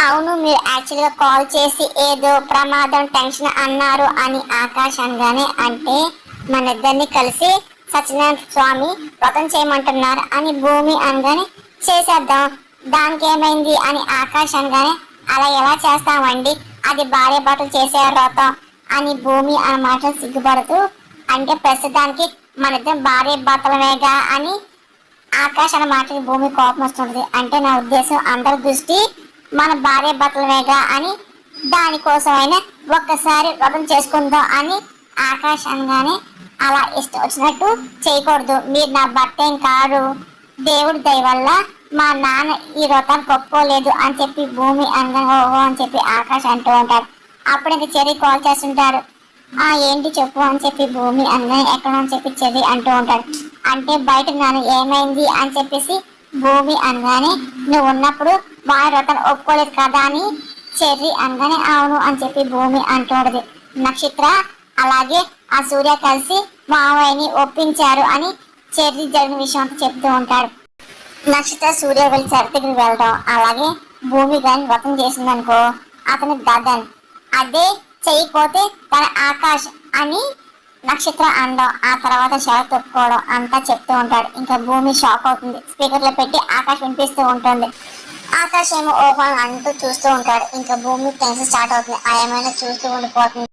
అవును, మీరు యాక్చువల్గా కాల్ చేసి ఏదో ప్రమాదం టెన్షన్ అన్నారు అని ఆకాష్ అనగానే, అంటే మన ఇద్దరిని కలిసి సత్యనారాయణ స్వామి వ్రతం చేయమంటున్నారు అని భూమి అనగానే, చేసేద్దాం దానికి ఏమైంది అని ఆకాష్ అనగానే, అలా ఎలా చేస్తామండి, అది భార్య భర్తలు చేసే వ్రతం అని భూమి అన్నమాట సిగ్గుపడుతూ, అంటే ప్రస్తుతానికి మన ఇద్దరం భార్య భర్తలమేగా అని ఆకాశ్ అన్న మాటకి భూమి కోపం వస్తుంటది. అంటే నా ఉద్దేశం అందరి దృష్టి మన భార్య భర్తలమేగా అని, దానికోసమైనా ఒక్కసారి వ్రతం చేసుకుందాం అని ఆకాశ్ అనగానే, అలా ఇష్టం వచ్చినట్టు చేయకూడదు, మీరు నా భర్త ఏం కాదు, దేవుడి దయ వల్ల మా నాన్న ఈ వ్రతానికి ఒప్పుకోలేదు అని చెప్పి భూమి అనగానే ఓహో అని చెప్పి ఆకాశ్ అంటూ ఉంటారు. అప్పుడు ఇంక చెర్రీ కాల్ చేస్తుంటారు. ఏంటి చెప్పు అని చెప్పి భూమి అనగానే, ఎక్కడ అని చెప్పి చెర్రీ అంటూ ఉంటాడు. అంటే బయట నాన్న ఏమైంది అని చెప్పేసి భూమి అనగానే, నువ్వు ఉన్నప్పుడు మా వ్రతాన్ని ఒప్పుకోలేదు కదా అని చెర్రీ అనగానే, అవును అని చెప్పి భూమి అంటూడదు. నక్షత్ర అలాగే ఆ సూర్య కలిసి మావయ్యని ఒప్పించారు అని చెర్రీ జరిగిన విషయం అంతా చెప్తూ ఉంటాడు. నక్షత్ర సూర్య వెళ్ళి చెర్రీ దగ్గరికి వెళ్ళడం, అలాగే భూమి కానీ వ్రతం చేసిందనుకో అతని గగన్, అదే చేయకపోతే తన ఆకాశ్ అని నక్షత్ర అనడం, ఆ తర్వాత షరత్ ఒప్పుకోవడం అంతా చెప్తూ ఉంటాడు. ఇంకా భూమి షాక్ అవుతుంది. స్పీకర్లో పెట్టి ఆకాశ్ వినిపిస్తూ ఉంటుంది. ఆకాశ్ ఏమో ఓహో అంటూ చూస్తూ ఉంటాడు. ఇంకా భూమి టెన్షన్ స్టార్ట్ అవుతుంది. ఆ ఏమైనా చూస్తూ ఉండిపోతుంది.